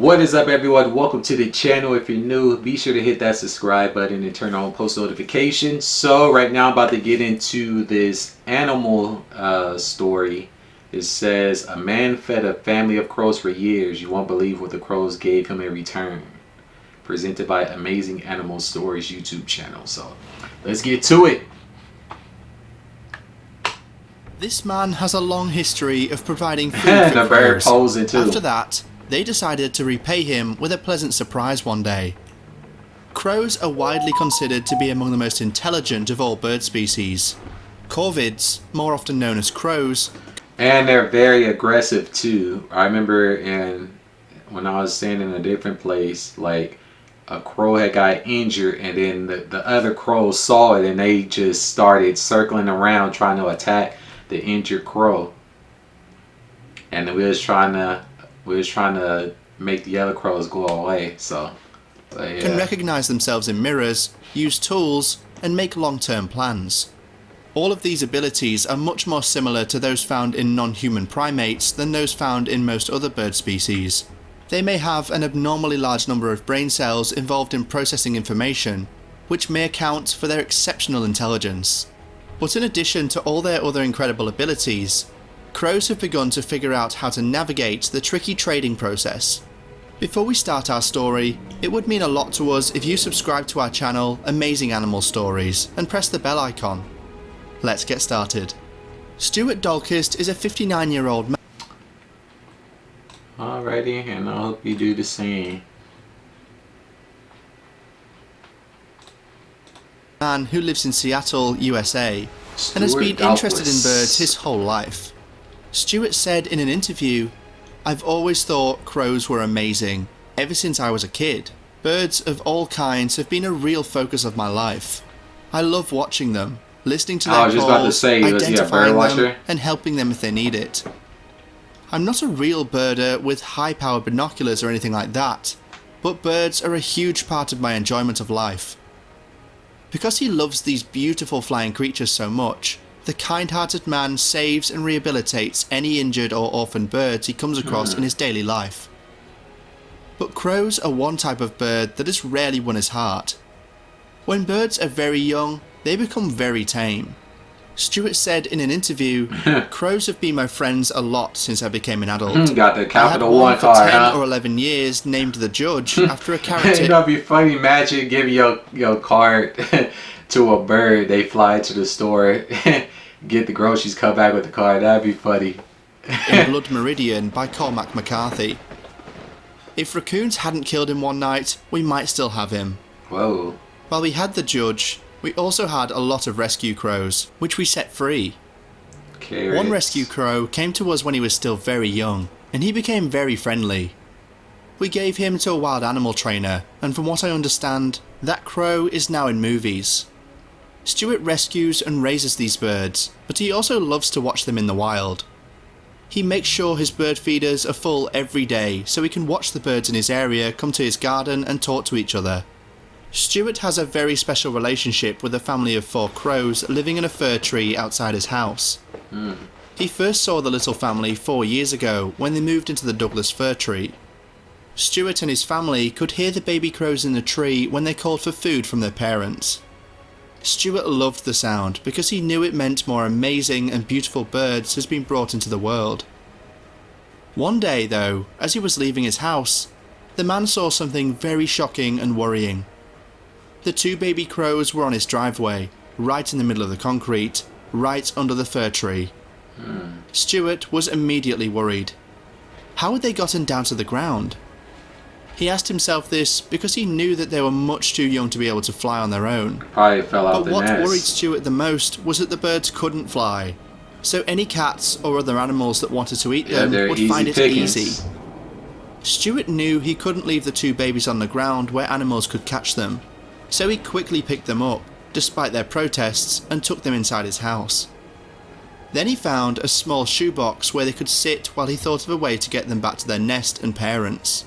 What is up, everyone? Welcome to the channel. If you're new, be sure to hit that subscribe button and turn on post notifications. So right now I'm about to get into this animal story. It says, a man fed a family of crows for years. You won't believe what the crows gave him in return. Presented by Amazing Animal Stories YouTube channel. So let's get to it. This man has a long history of providing food for crows. Posing too. After that, they decided to repay him with a pleasant surprise one day. Crows are widely considered to be among the most intelligent of all bird species. Corvids, more often known as crows, and they're very aggressive too. I remember when I was staying in a different place, like a crow had got injured, and then the other crows saw it and they just started circling around trying to attack the injured crow. And we was trying to make the other crows go away. So yeah. Can recognize themselves in mirrors, use tools, and make long-term plans. All of these abilities are much more similar to those found in non-human primates than those found in most other bird species. They may have an abnormally large number of brain cells involved in processing information, which may account for their exceptional intelligence. But in addition to all their other incredible abilities, crows have begun to figure out how to navigate the tricky trading process. Before we start our story, it would mean a lot to us if you subscribe to our channel, Amazing Animal Stories, and press the bell icon. Let's get started. Stuart Dahlquist is a 59-year-old man. Alrighty, and I hope you do the same. Man who lives in Seattle, USA, and has been interested in birds his whole life. Stuart said in an interview, "I've always thought crows were amazing, ever since I was a kid. Birds of all kinds have been a real focus of my life. I love watching them, listening to their calls, identifying them, and helping them if they need it. I'm not a real birder with high-powered binoculars or anything like that, but birds are a huge part of my enjoyment of life." Because he loves these beautiful flying creatures so much, the kind-hearted man saves and rehabilitates any injured or orphaned birds he comes across in his daily life. But crows are one type of bird that has rarely won his heart. When birds are very young, they become very tame. Stuart said in an interview, "Crows have been my friends a lot since I became an adult. Got the Capital I had one One for card, 10 or 11 years named the Judge after a character." That'd be funny. Imagine giving your card to a bird. They fly to the store, get the groceries, come back with the card. That'd be funny. In Blood Meridian by Cormac McCarthy. If raccoons hadn't killed him one night, we might still have him. Whoa. While we had the Judge, we also had a lot of rescue crows, which we set free. Carrots. One rescue crow came to us when he was still very young, and he became very friendly. We gave him to a wild animal trainer, and from what I understand, that crow is now in movies. Stuart rescues and raises these birds, but he also loves to watch them in the wild. He makes sure his bird feeders are full every day so he can watch the birds in his area come to his garden and talk to each other. Stuart has a very special relationship with a family of 4 crows living in a fir tree outside his house. He first saw the little family 4 years ago when they moved into the Douglas fir tree. Stuart and his family could hear the baby crows in the tree when they called for food from their parents. Stuart loved the sound because he knew it meant more amazing and beautiful birds has been brought into the world. One day though, as he was leaving his house, the man saw something very shocking and worrying. The 2 baby crows were on his driveway, right in the middle of the concrete, right under the fir tree. Stuart was immediately worried. How had they gotten down to the ground? He asked himself this because he knew that they were much too young to be able to fly on their own. Probably fell out the nest. But what worried Stuart the most was that the birds couldn't fly, so any cats or other animals that wanted to eat them would find it easy. Stuart knew he couldn't leave the 2 babies on the ground where animals could catch them, so he quickly picked them up, despite their protests, and took them inside his house. Then he found a small shoebox where they could sit while he thought of a way to get them back to their nest and parents.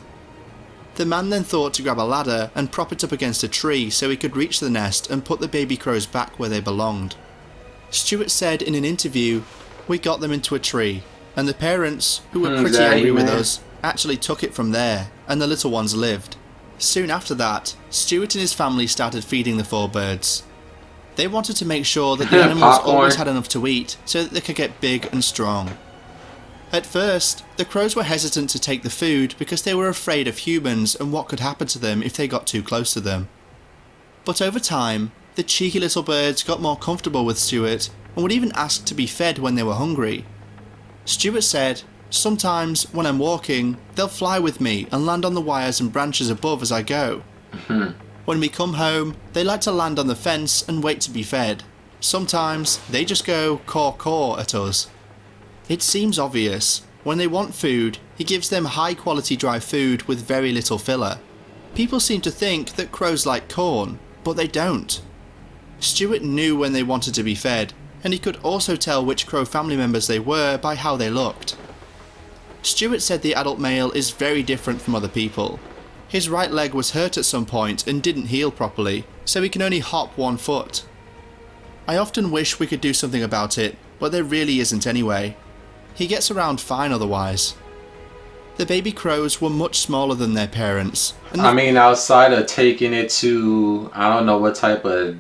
The man then thought to grab a ladder and prop it up against a tree so he could reach the nest and put the baby crows back where they belonged. Stuart said in an interview, "We got them into a tree, and the parents, who were pretty angry with us, actually took it from there, and the little ones lived. Soon after that, Stuart and his family started feeding the 4 birds. They wanted to make sure that the animals always had enough to eat so that they could get big and strong. At first, the crows were hesitant to take the food because they were afraid of humans and what could happen to them if they got too close to them. But over time, the cheeky little birds got more comfortable with Stuart and would even ask to be fed when they were hungry. Stuart said, "Sometimes, when I'm walking, they'll fly with me and land on the wires and branches above as I go. When we come home, they like to land on the fence and wait to be fed. Sometimes, they just go caw-caw at us." It seems obvious. When they want food, he gives them high-quality dry food with very little filler. People seem to think that crows like corn, but they don't. Stuart knew when they wanted to be fed, and he could also tell which crow family members they were by how they looked. Stuart said the adult male is very different from other people. His right leg was hurt at some point and didn't heal properly, so he can only hop 1 foot. "I often wish we could do something about it, but there really isn't anyway. He gets around fine otherwise." The baby crows were much smaller than their parents. And outside of taking it to, I don't know what type of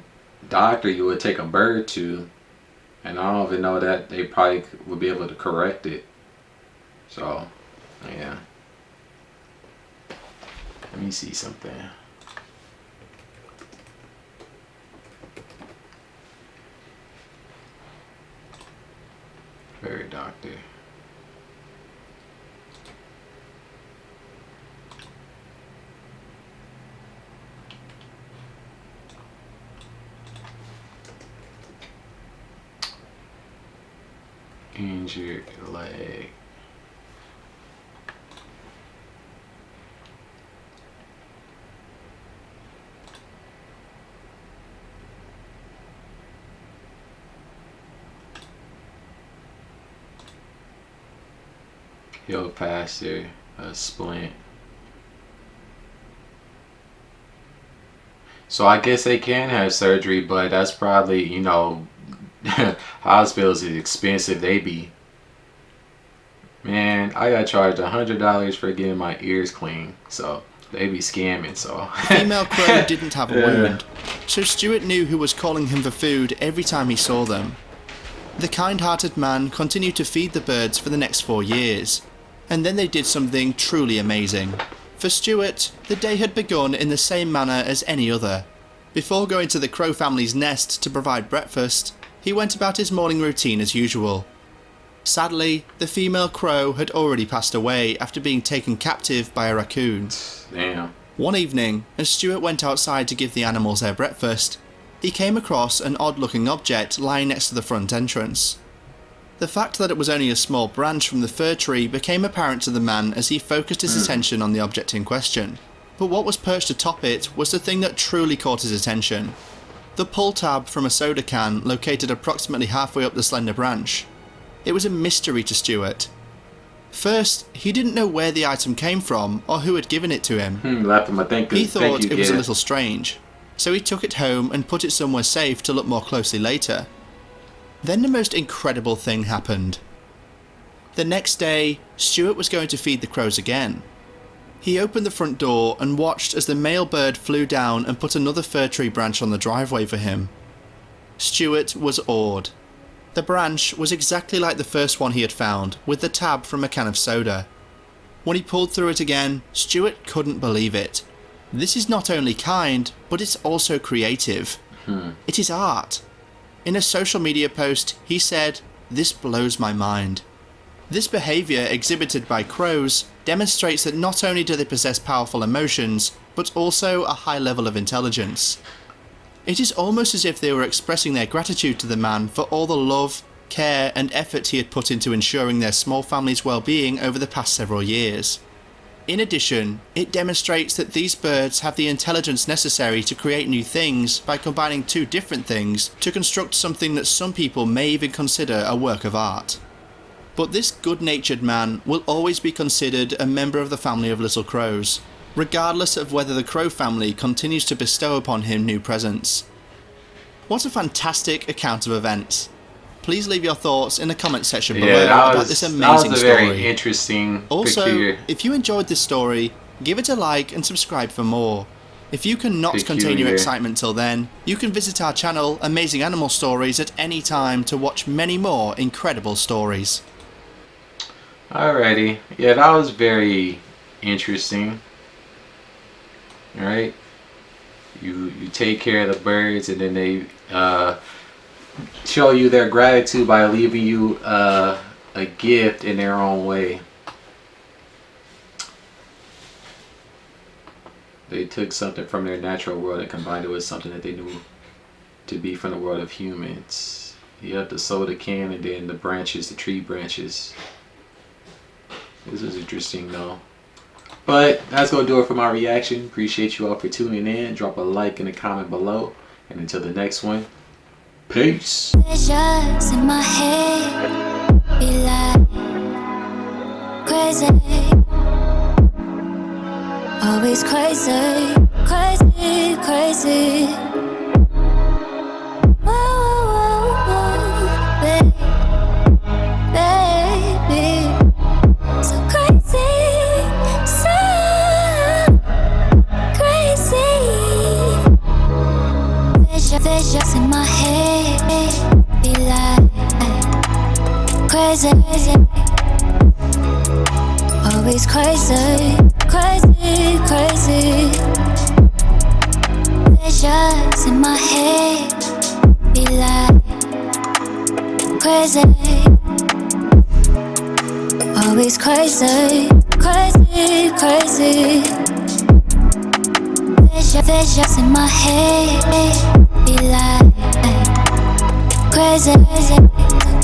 doctor you would take a bird to, and I don't even know that they probably would be able to correct it. So, yeah. Let me see something. Very doctor. Injured leg. Heel pastor, a splint. So I guess they can have surgery, but that's probably, hospitals is expensive. They be, man, I got charged $100 for getting my ears clean. So they be scamming. So the female crow didn't have a wound, so Stuart knew who was calling him for food every time he saw them. The kind-hearted man continued to feed the birds for the next 4 years, and then they did something truly amazing. For Stuart, the day had begun in the same manner as any other. Before going to the crow family's nest to provide breakfast, he went about his morning routine as usual. Sadly, the female crow had already passed away after being taken captive by a raccoon. Damn. One evening, as Stuart went outside to give the animals their breakfast, he came across an odd-looking object lying next to the front entrance. The fact that it was only a small branch from the fir tree became apparent to the man as he focused his attention on the object in question. But what was perched atop it was the thing that truly caught his attention. The pull tab from a soda can located approximately halfway up the slender branch. It was a mystery to Stuart. First, he didn't know where the item came from or who had given it to him. He thought it was a little strange, so he took it home and put it somewhere safe to look more closely later. Then the most incredible thing happened. The next day, Stuart was going to feed the crows again. He opened the front door and watched as the male bird flew down and put another fir tree branch on the driveway for him. Stuart was awed. The branch was exactly like the first one he had found, with the tab from a can of soda. When he pulled through it again, Stuart couldn't believe it. This is not only kind, but it's also creative. It is art. In a social media post, he said, "This blows my mind." This behaviour exhibited by crows demonstrates that not only do they possess powerful emotions, but also a high level of intelligence. It is almost as if they were expressing their gratitude to the man for all the love, care and effort he had put into ensuring their small family's well-being over the past several years. In addition, it demonstrates that these birds have the intelligence necessary to create new things by combining two different things to construct something that some people may even consider a work of art. But this good-natured man will always be considered a member of the family of little crows, regardless of whether the crow family continues to bestow upon him new presents. What a fantastic account of events. please leave your thoughts in the comment section below Yeah, about this amazing that was a story. very interesting Also, peculiar. if you enjoyed this story, give it a like and subscribe for more. If you cannot contain your Peculiar. excitement till then, you can visit our channel Amazing Animal Stories at any time to watch many more incredible stories. Alrighty, yeah, that was very interesting. All right, you take care of the birds, and then they show you their gratitude by leaving you a gift in their own way. They took something from their natural world and combined it with something that they knew to be from the world of humans. You have to sow the can, and then the branches, the tree branches. This is interesting though. But that's going to do it for my reaction. Appreciate you all for tuning in. Drop a like and a comment below. And until the next one, peace. Visions in my head be like crazy, always crazy, crazy, crazy. Whoa, whoa, whoa, baby, so crazy, so crazy. Visions in my head be like crazy, always crazy, crazy, crazy. Visions in my head be like crazy, always crazy, crazy, crazy. Visions in my head be like crazy,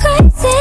crazy.